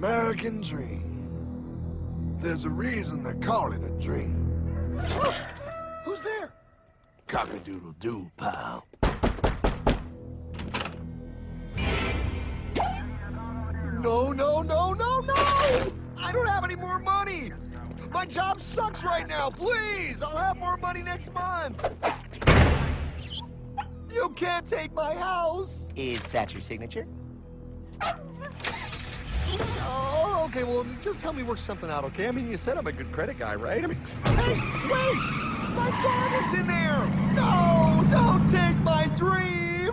American dream. There's a reason they call it a dream. Who's there? Cock-a-doodle-doo, pal. No, no, no, no, no! I don't have any more money! My job sucks right now, please! I'll have more money next month! You can't take my house! Is that your signature? Oh, okay, well, just help me work something out, okay? I mean, you said I'm a good credit guy, right? I mean, hey, wait! My dog is in there! No, don't take my dream!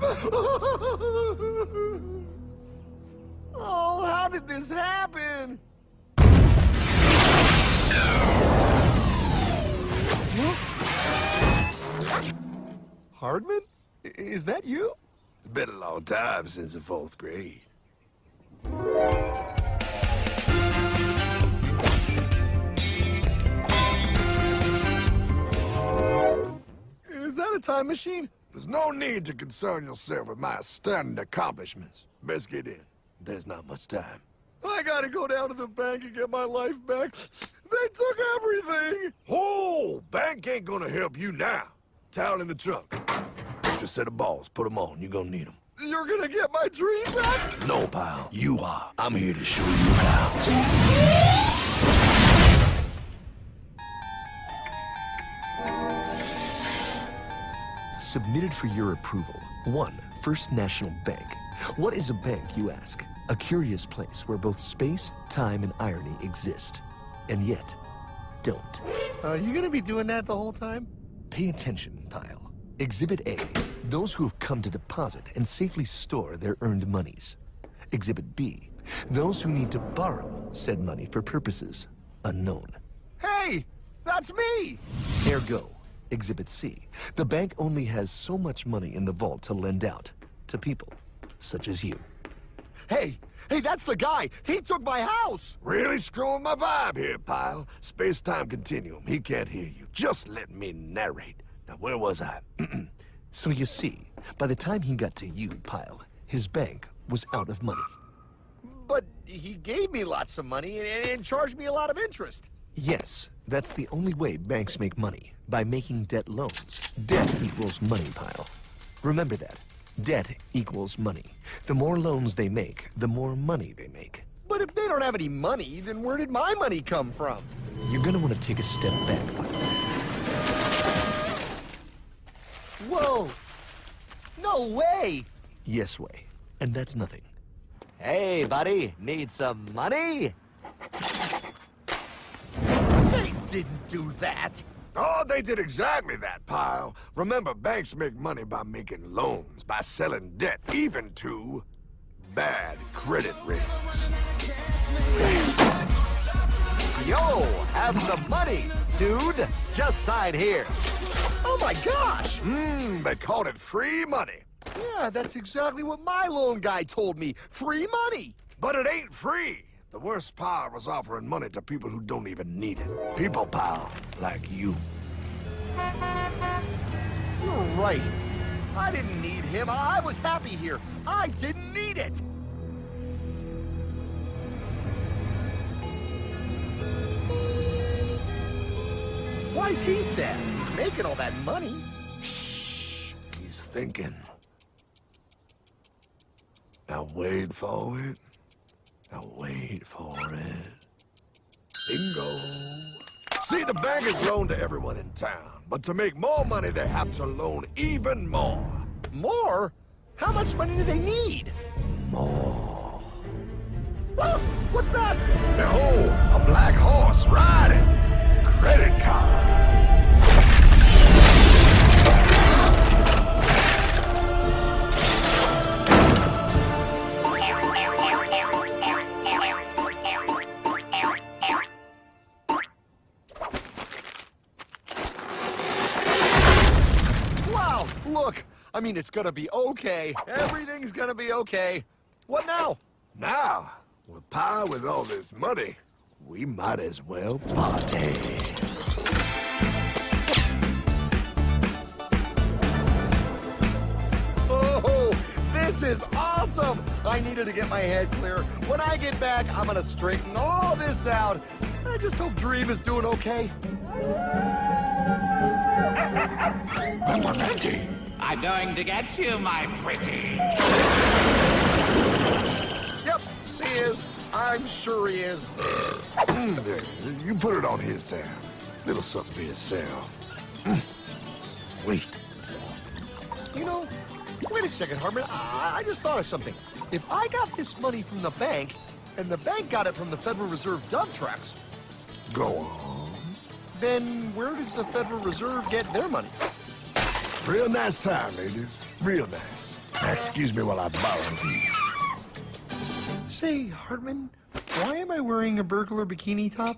Oh, how did this happen? Hardman? Is that you? It's been a long time since the 4th grade. Is that a time machine? There's no need to concern yourself with my stunning accomplishments. Best get in. There's not much time. I gotta go down to the bank and get my life back. They took everything! Oh, bank ain't gonna help you now. Towel in the trunk. Extra set of balls. Put them on. You're gonna need them. You're gonna get my dream back? No, pal. You are. I'm here to show you how. Submitted for your approval. 1. First National Bank. What is a bank, you ask? A curious place where both space, time, and irony exist. And yet, don't. Are you gonna be doing that the whole time? Pay attention, pile. Exhibit A. Those who have come to deposit and safely store their earned monies. Exhibit B. Those who need to borrow said money for purposes unknown. Hey! That's me! Ergo. Exhibit C. The bank only has so much money in the vault to lend out to people such as you. Hey! Hey, that's the guy! He took my house! Really screwing my vibe here, pal. Space-time continuum. He can't hear you. Just let me narrate. Now, where was I? So you see, by the time he got to you, pile, his bank was out of money. But he gave me lots of money and charged me a lot of interest. Yes, that's the only way banks make money, by making debt loans. Debt equals money, pile. Remember that. Debt equals money. The more loans they make, the more money they make. But if they don't have any money, then where did my money come from? You're gonna want to take a step back, pile. Whoa! No way! Yes way. And that's nothing. Hey, buddy, need some money? They didn't do that! Oh, they did exactly that, pal. Remember, banks make money by making loans, by selling debt, even to bad credit risks. Yo, have some money, dude. Just sign here. Oh my gosh! They called it free money. Yeah, that's exactly what my loan guy told me. Free money! But it ain't free. The worst part was offering money to people who don't even need it. People, pal, like you. You're right. I didn't need him. I was happy here. I didn't need it. Why's he sad? He's making all that money. Shh. He's thinking. Now wait for it. Now wait for it. Bingo. See, the bank is loaned to everyone in town, but to make more money, they have to loan even more. More? How much money do they need? More. Whoa, what's that? Behold, a black horse riding. Credit card. Look, I mean, it's gonna be okay. Everything's gonna be okay. What now? Now, with power with all this money, we might as well party. Oh, this This is awesome! I needed to get my head clear. When I get back, I'm gonna straighten all this out. I just hope Dream is doing okay. I'm going to get you, my pretty. Yep, he is. I'm sure he is. There, you put it on his tab. Little something for yourself. Wait. You know, wait a second, Hartman. I just thought of something. If I got this money from the bank, and the bank got it from the Federal Reserve dump trucks, Go on. then where does the Federal Reserve get their money? Real nice time, ladies. Real nice. Now, excuse me while I borrow these. Say, Hartman, why am I wearing a burglar bikini top?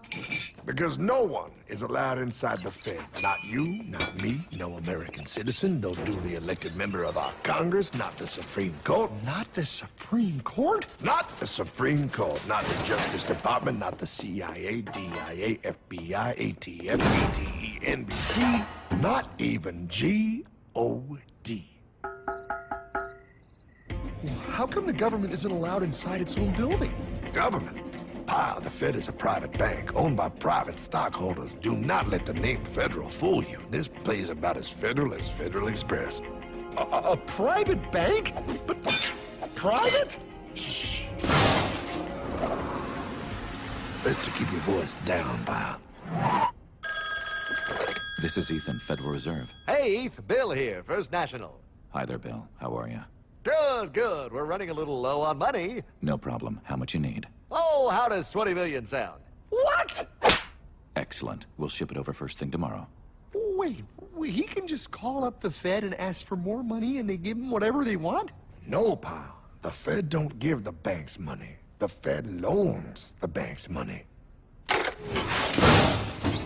Because no one is allowed inside the Fed. Not you, not me, no American citizen, no duly elected member of our Congress, not the Supreme Court. Not the Supreme Court? Not the Supreme Court, not the Justice Department, not the CIA, DIA, FBI, ATF, ATE, NBC, not even G.O.D. How come the government isn't allowed inside its own building? Government? Pile, the Fed is a private bank owned by private stockholders. Do not let the name Federal fool you. This place is about as federal as Federal Express. A private bank? But private? Shh. Best to keep your voice down, pal. This is Ethan, Federal Reserve. Hey, Eth, Bill here, First National. Hi there, Bill. How are you? Good, good. We're running a little low on money. No problem. How much you need? Oh, how does 20 million sound? What? Excellent. We'll ship it over first thing tomorrow. Wait, he can just call up the Fed and ask for more money and they give him whatever they want? No, pal. The Fed don't give the banks money. The Fed loans the banks money.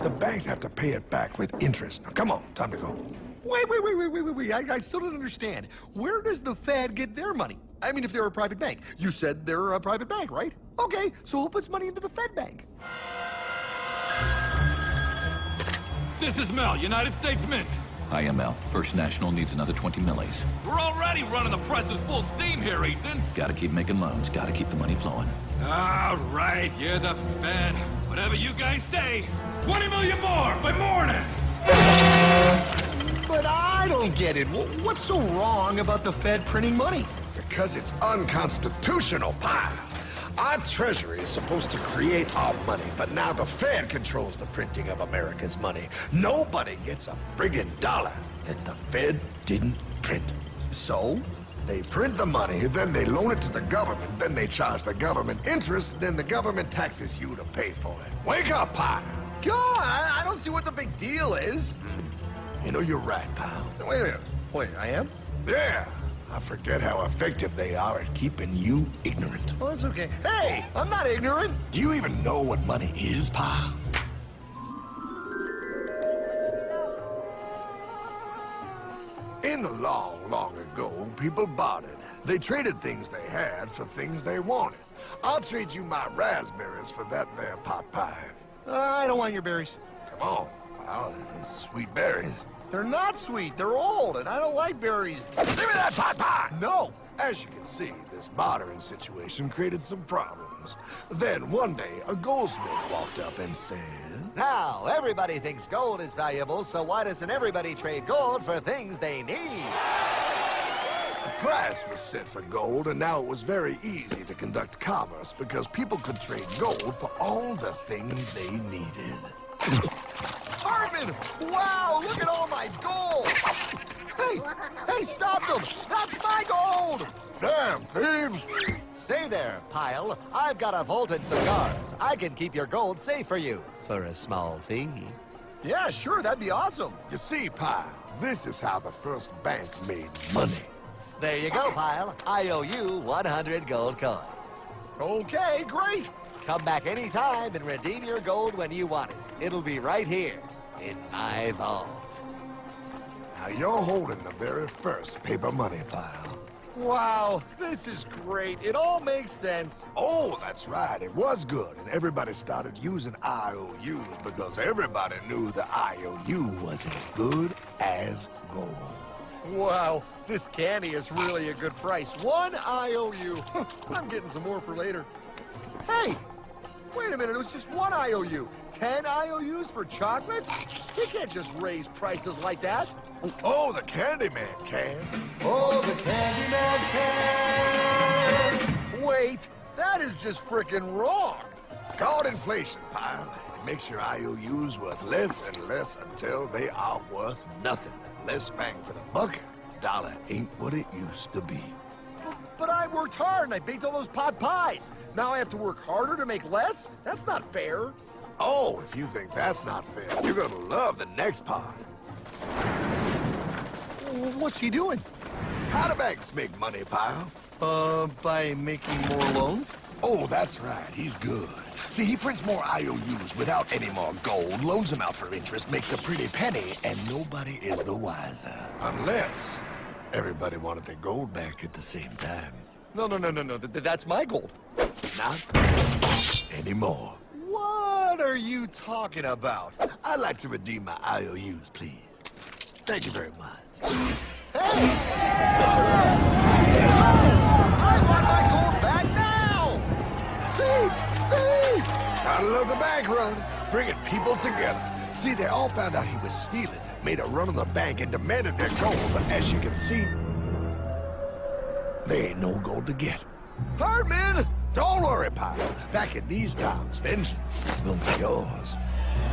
The banks have to pay it back with interest. Now, come on, time to go. Wait. I still don't understand. Where does the Fed get their money? I mean, if they're a private bank. You said they're a private bank, right? Okay, so who puts money into the Fed bank? This is Mel, United States Mint. Hi, ML. First National needs another 20 millis. We're already running the presses full steam here, Ethan. Gotta keep making loans. Gotta keep the money flowing. All right, you're the Fed. Whatever you guys say. 20 million more by morning. But I don't get it. What's so wrong about the Fed printing money? Because it's unconstitutional, pal. Our Treasury is supposed to create our money, but now the Fed controls the printing of America's money. Nobody gets a friggin' dollar that the Fed didn't print. So? They print the money, then they loan it to the government, then they charge the government interest, then the government taxes you to pay for it. Wake up, pal! God, I don't see what the big deal is. You know, you're right, pal. Wait a minute. Wait, I am? Yeah. I forget how effective they are at keeping you ignorant. Oh, that's okay. Hey, I'm not ignorant. Do you even know what money is, pal? In the long, long ago, people bartered. They traded things they had for things they wanted. I'll trade you my raspberries for that there pot pie. I don't want your berries. Come on, pal. Sweet berries. They're not sweet. They're old, and I don't like berries. Give me that pot pie! No. As you can see, this bartering situation created some problems. Then one day, a goldsmith walked up and said, Now, everybody thinks gold is valuable, so why doesn't everybody trade gold for things they need? a price was set for gold, and now it was very easy to conduct commerce because people could trade gold for all the things they needed. Hartman! Wow, look at all my gold! Hey, stop them! That's my gold! Damn thieves! Say there, Pile. I've got a vault and some guards. I can keep your gold safe for you for a small fee. Yeah, sure, that'd be awesome. You see, Pile, this is how the first bank made money. There you go, Pile. I owe you 100 gold coins. Okay, great. Come back anytime and redeem your gold when you want it. It'll be right here in my vault. Now you're holding the very first paper money, Pile. Wow, this is great. It all makes sense. Oh, that's right. It was good, and everybody started using IOUs because everybody knew the IOU was as good as gold. Wow, this candy is really a good price. 1 IOU. I'm getting some more for later. Hey! Wait a minute, it was just 1 IOU. 10 IOUs for chocolate? They can't just raise prices like that. Oh, the Candyman can. Oh, the Candyman can! Wait, that is just frickin' wrong. It's called inflation, pal. It makes your IOUs worth less and less until they are worth nothing. Less bang for the buck. Dollar ain't what it used to be. But I worked hard and I baked all those pot pies. Now I have to work harder to make less? That's not fair. Oh, if you think that's not fair, you're gonna love the next part. What's he doing? How do banks make money, pal? By making more loans? Oh, that's right. He's good. See, he prints more IOUs without any more gold, loans them out for interest, makes a pretty penny, and nobody is the wiser. Unless everybody wanted their gold back at the same time. No. That's my gold. Not anymore. What are you talking about? I'd like to redeem my IOUs, please. Thank you very much. Hey! I want my gold back now! Thief! Thief! Gotta love the bank run, bringing people together. See, they all found out he was stealing, made a run on the bank, and demanded their gold. But as you can see, there ain't no gold to get. Hardman! Don't worry, pal. Back in these times, vengeance will be yours.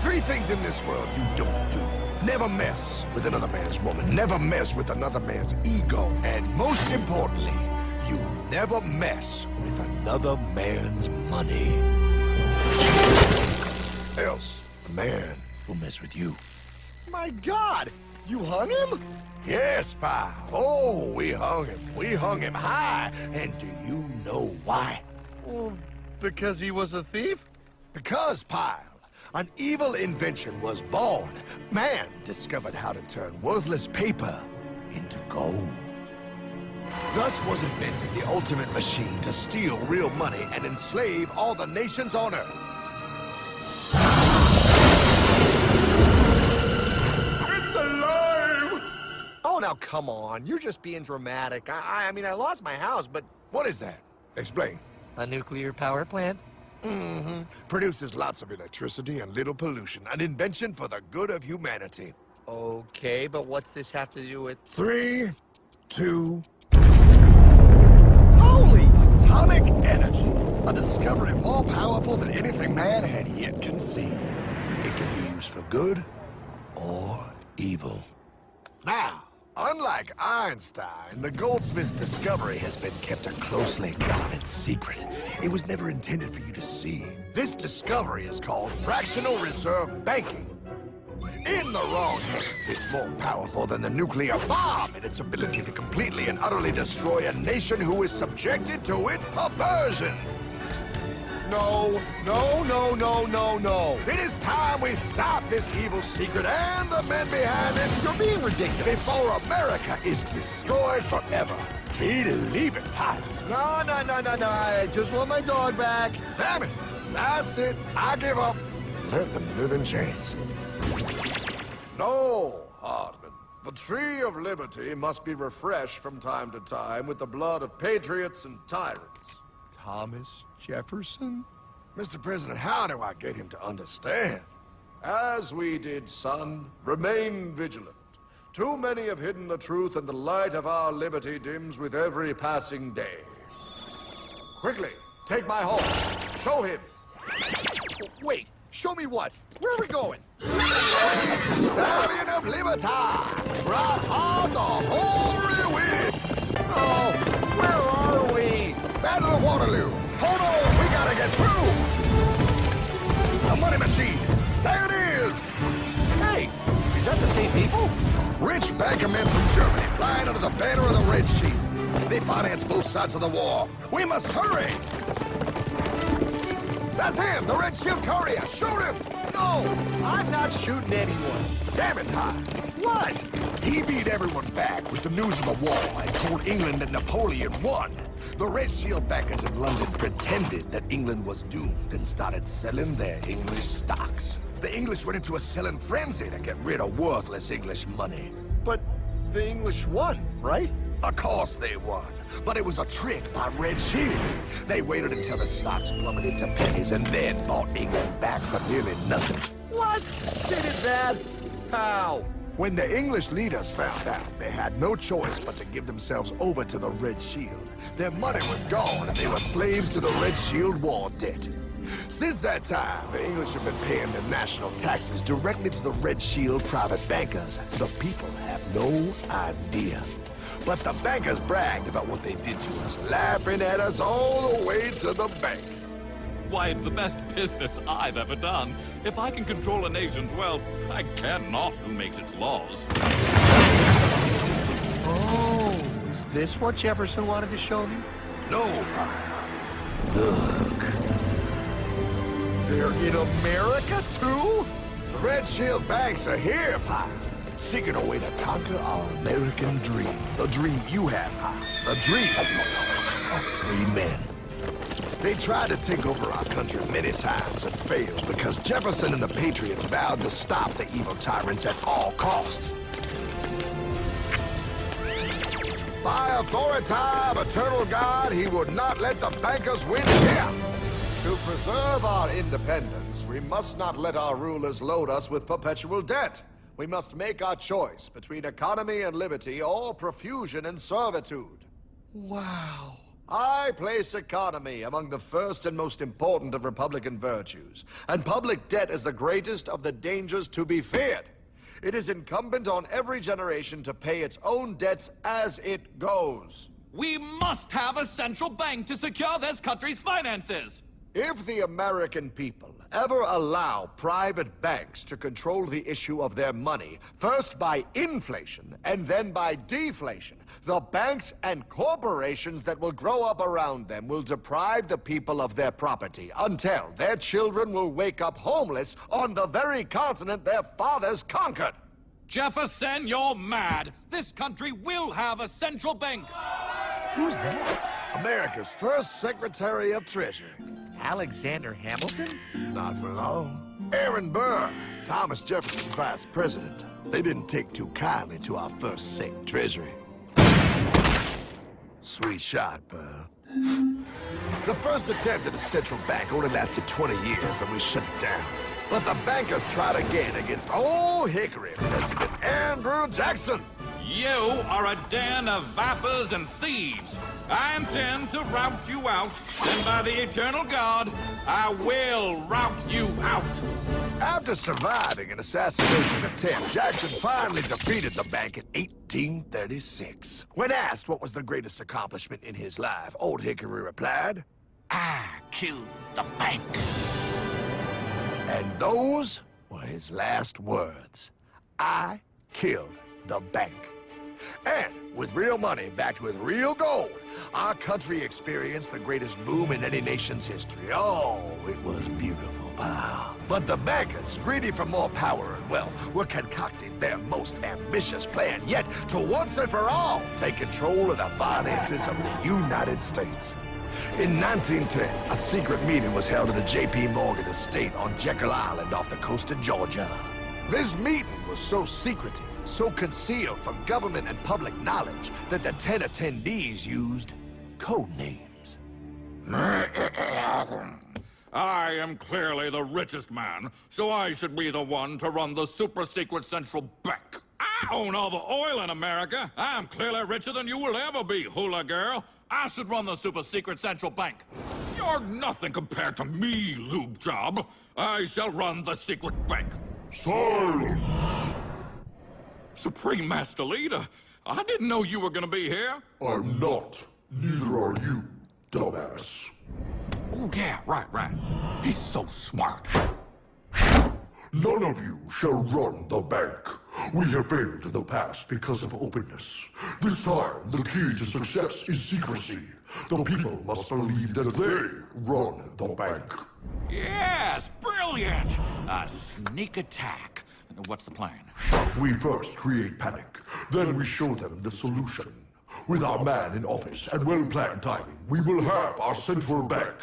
3 things in this world you don't do. Never mess with another man's woman. Never mess with another man's ego. And most importantly, you never mess with another man's money. Else, the man will mess with you. My God! You hung him? Yes, pal. Oh, we hung him. We hung him high. And do you know why? Well, because he was a thief? Because, pal, an evil invention was born. Man discovered how to turn worthless paper into gold. Thus was invented the ultimate machine to steal real money and enslave all the nations on Earth. It's alive! Oh, now come on. You're just being dramatic. I mean, I lost my house, but... What is that? Explain. A nuclear power plant? Mm-hmm. Produces lots of electricity and little pollution. An invention for the good of humanity. Okay, but what's this have to do with... 3, 2... Holy! Atomic energy. A discovery more powerful than anything man had yet conceived. It can be used for good or evil. Now, unlike Einstein, the goldsmith's discovery has been kept a closely guarded secret. It was never intended for you to see. This discovery is called fractional reserve banking. In the wrong hands, it's more powerful than the nuclear bomb in its ability to completely and utterly destroy a nation who is subjected to its perversion. No. It is time we stop this evil secret and the men behind it. You're being ridiculous. Before America is destroyed forever. Believe it, Pop. No. I just want my dog back. Damn it. That's it. I give up. Let them live in chains. No, Hardman. The tree of liberty must be refreshed from time to time with the blood of patriots and tyrants. Thomas Jefferson? Mr. President, how do I get him to understand? As we did, son, remain vigilant. Too many have hidden the truth, and the light of our liberty dims with every passing day. Quickly, take my horse. Show him. Wait, show me what? Where are we going? Stallion of Liberty! Brought on the hoary wind! Oh, where are we? Battle of Waterloo! Hold on, we gotta get through! The money machine! There it is! Hey, is that the same people? Rich banker men from Germany flying under the banner of the Red Shield. They finance both sides of the war. We must hurry! That's him, the Red Shield courier! Shoot him! No, I'm not shooting anyone. Damn it, High! What? He beat everyone back with the news of the war and told England that Napoleon won. The Red Shield backers in London pretended that England was doomed and started selling their English stocks. The English went into a selling frenzy to get rid of worthless English money. But the English won, right? Of course they won. But it was a trick by Red Shield. They waited until the stocks plummeted to pennies and then bought England back for nearly nothing. What? They did that? How? When the English leaders found out, they had no choice but to give themselves over to the Red Shield. Their money was gone, and they were slaves to the Red Shield war debt. Since that time, the English have been paying their national taxes directly to the Red Shield private bankers. The people have no idea. But the bankers bragged about what they did to us, laughing at us all the way to the bank. Why, it's the best business I've ever done. If I can control a nation's wealth, I care not who makes its laws. Oh, is this what Jefferson wanted to show me? No, look. They're in America, too? The Red Shield banks are here, Pie. Seeking a way to conquer our American dream. The dream you have, Pie. The dream of free men. They tried to take over our country many times and failed because Jefferson and the Patriots vowed to stop the evil tyrants at all costs. By authority of eternal God, he would not let the bankers win here. To preserve our independence, we must not let our rulers load us with perpetual debt. We must make our choice between economy and liberty or profusion and servitude. Wow. I place economy among the first and most important of Republican virtues, and public debt is the greatest of the dangers to be feared. It is incumbent on every generation to pay its own debts as it goes. We must have a central bank to secure this country's finances. If the American people ever allow private banks to control the issue of their money, first by inflation and then by deflation, the banks and corporations that will grow up around them will deprive the people of their property until their children will wake up homeless on the very continent their fathers conquered. Jefferson, you're mad. This country will have a central bank. Who's that? America's first Secretary of Treasury. Alexander Hamilton? Not for long. Aaron Burr, Thomas Jefferson's vice president. They didn't take too kindly to our first Sec Treasury. Sweet shot, Burr. The first attempt at a central bank only lasted 20 years, and we shut it down. But the bankers tried again against Old Hickory President Andrew Jackson. You are a den of vipers and thieves. I intend to rout you out, and by the eternal God, I will rout you out. After surviving an assassination attempt, Jackson finally defeated the bank in 1836. When asked what was the greatest accomplishment in his life, Old Hickory replied, I killed the bank. and those were his last words. I killed the bank. And with real money backed with real gold, our country experienced the greatest boom in any nation's history. Oh, it was beautiful, pal. But the bankers, greedy for more power and wealth, were concocting their most ambitious plan yet to once and for all take control of the finances of the United States. In 1910, a secret meeting was held at a J.P. Morgan estate on Jekyll Island off the coast of Georgia. This meeting was so secretive, so concealed from government and public knowledge that the 10 attendees used code names. I am clearly the richest man, so I should be the one to run the super-secret central bank. I own all the oil in America. I'm clearly richer than you will ever be, hula girl. I should run the super-secret central bank. You're nothing compared to me, lube job. I shall run the secret bank. Silence! Supreme Master Leader, I didn't know you were gonna be here. I'm not. Neither are you, dumbass. Oh, yeah, right. He's so smart. None of you shall run the bank. We have failed in the past because of openness. This time, the key to success is secrecy. The people must believe that they run the bank. Yes, brilliant! A sneak attack. What's the plan? We first create panic, then we show them the solution. With our man in office and well-planned timing, we will have our central bank.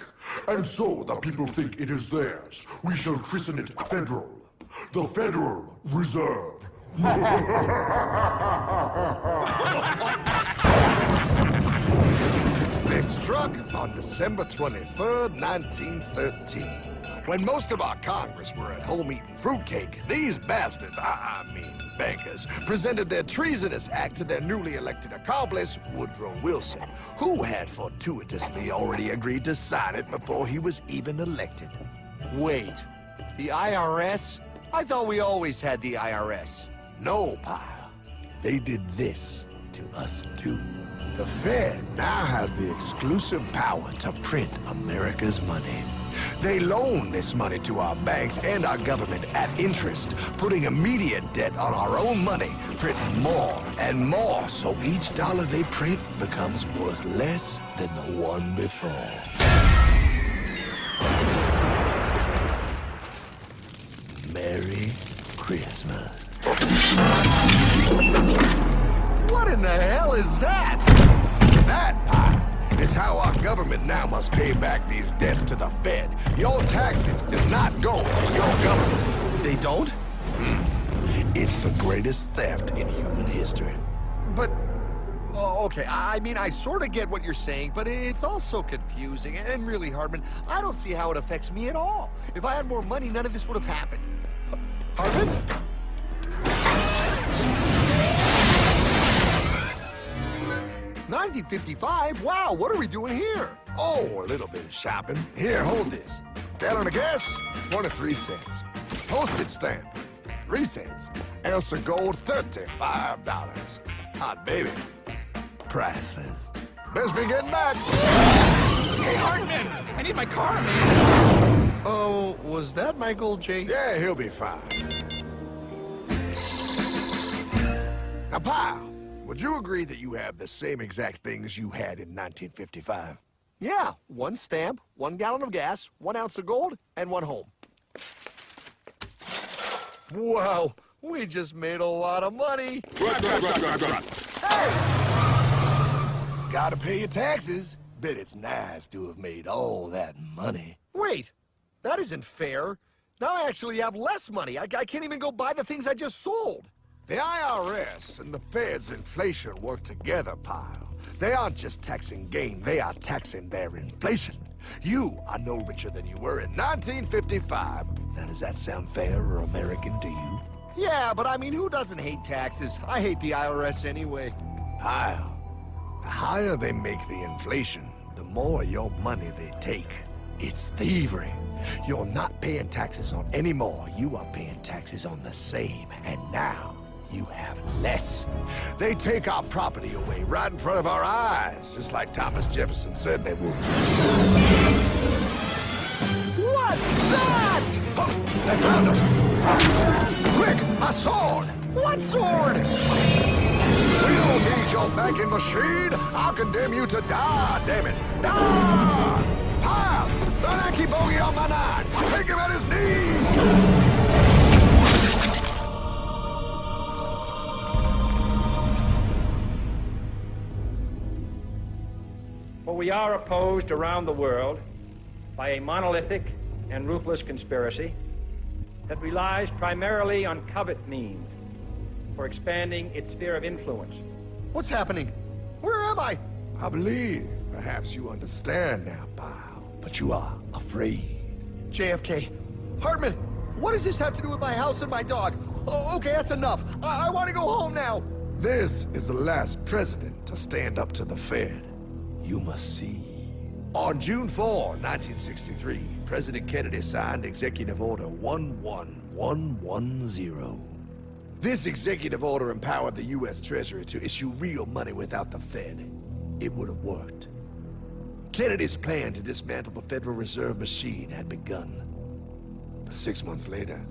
And so the people think it is theirs. We shall christen it Federal. The Federal Reserve. They struck on December 23rd, 1913. When most of our Congress were at home eating fruitcake, these bastards, I mean bankers, presented their treasonous act to their newly elected accomplice, Woodrow Wilson, who had fortuitously already agreed to sign it before he was even elected. Wait, the IRS? I thought we always had the IRS. No, pile. They did this to us too. The Fed now has the exclusive power to print America's money. They loan this money to our banks and our government at interest, putting immediate debt on our own money, printing more and more, so each dollar they print becomes worth less than the one before. Merry Christmas. What in the hell is that? That, pile, is how our government now must pay back these debts to the Fed. Your taxes do not go to your government. They don't? It's the greatest theft in human history. But, oh, okay, I mean, I sort of get what you're saying, but it's also confusing. And really, Hartman, I don't see how it affects me at all. If I had more money, none of this would have happened. Hartman? 1955? Wow, what are we doing here? Oh, a little bit of shopping. Here, hold this. Gallon of gas, 23 cents. Postage stamp, 3 cents. Ounce of gold, $35. Hot baby, priceless. Best be getting back. Hey, Hartman! I need my car, man! Oh, was that Michael J? Yeah, he'll be fine. Now, pal, would you agree that you have the same exact things you had in 1955? Yeah, 1 stamp, 1 gallon of gas, 1 ounce of gold, and 1 home. Wow, we just made a lot of money. Gotta pay your taxes. Bet it's nice to have made all that money. Wait, that isn't fair. Now I actually have less money. I can't even go buy the things I just sold. The IRS and the Fed's inflation work together, pal. They aren't just taxing gain, they are taxing their inflation. You are no richer than you were in 1955. Now, does that sound fair or American to you? Yeah, but I mean, who doesn't hate taxes? I hate the IRS anyway. Pal, the higher they make the inflation, the more your money they take. It's thievery. You're not paying taxes on any more. You are paying taxes on the same, and now you have less. They take our property away right in front of our eyes, just like Thomas Jefferson said they would. What's that? Oh, they found us! Quick, my sword! What sword? We don't need your banking machine! I'll condemn you to die, damn it! Die! Pile! The lanky bogey on my 9! Take him at his knees! For we are opposed around the world by a monolithic and ruthless conspiracy that relies primarily on covert means for expanding its sphere of influence. What's happening? Where am I? I believe perhaps you understand now, pal, but you are afraid. JFK. Hartman, what does this have to do with my house and my dog? Oh, okay, that's enough. I want to go home now. This is the last president to stand up to the Fed. You must see. On June 4, 1963, President Kennedy signed Executive Order 11110. This executive order empowered the U.S. Treasury to issue real money without the Fed. It would have worked. Kennedy's plan to dismantle the Federal Reserve machine had begun. But 6 months later,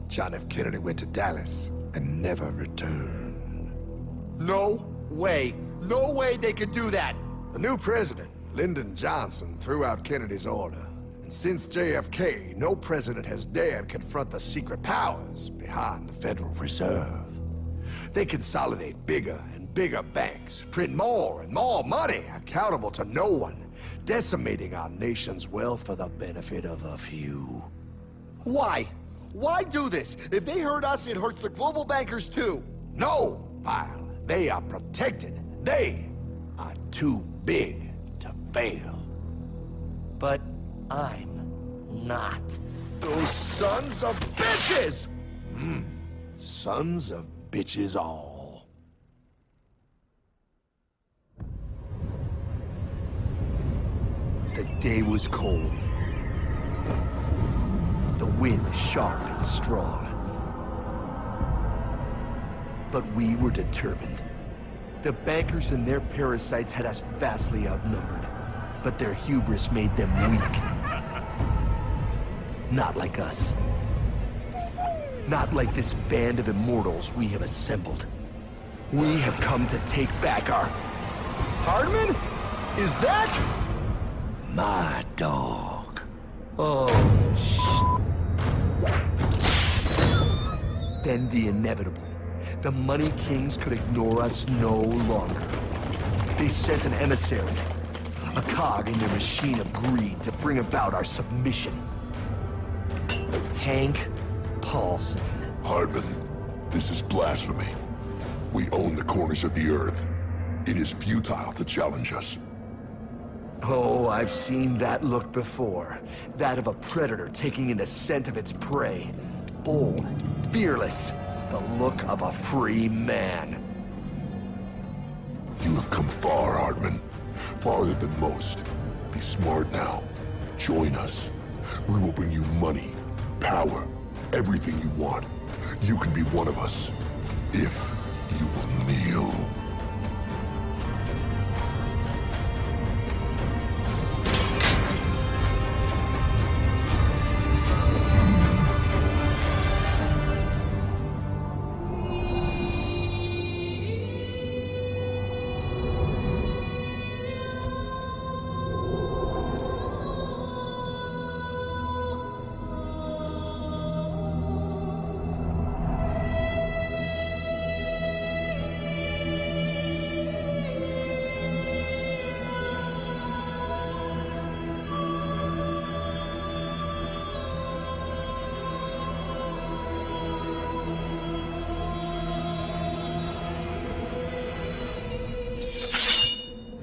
John F. Kennedy went to Dallas and never returned. No way. No way they could do that. The new president, Lyndon Johnson, threw out Kennedy's order. And since JFK, no president has dared confront the secret powers behind the Federal Reserve. They consolidate bigger and bigger banks, print more and more money, accountable to no one, decimating our nation's wealth for the benefit of a few. Why? Why do this? If they hurt us, it hurts the global bankers too. No, pal. They are protected. They are too big to fail. But I'm not. Those sons of bitches! Sons of bitches all. The day was cold. The wind sharp and strong. But we were determined. The bankers and their parasites had us vastly outnumbered, but their hubris made them weak. Not like us. Not like this band of immortals we have assembled. We have come to take back our... Hardman? Is that? my dog. Oh, Then the inevitable. The Money Kings could ignore us no longer. They sent an emissary, a cog in their machine of greed to bring about our submission. Hank Paulson. Hardman, this is blasphemy. We own the corners of the earth. It is futile to challenge us. Oh, I've seen that look before. That of a predator taking in the scent of its prey. Bold, fearless, the look of a free man. You have come far, Hardman. Farther than most. Be smart now. Join us. We will bring you money, power, everything you want. You can be one of us, if you will kneel.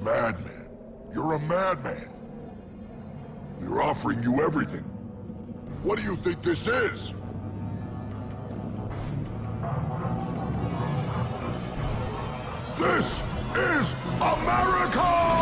Madman. You're a madman. We're offering you everything. What do you think this is? This is America!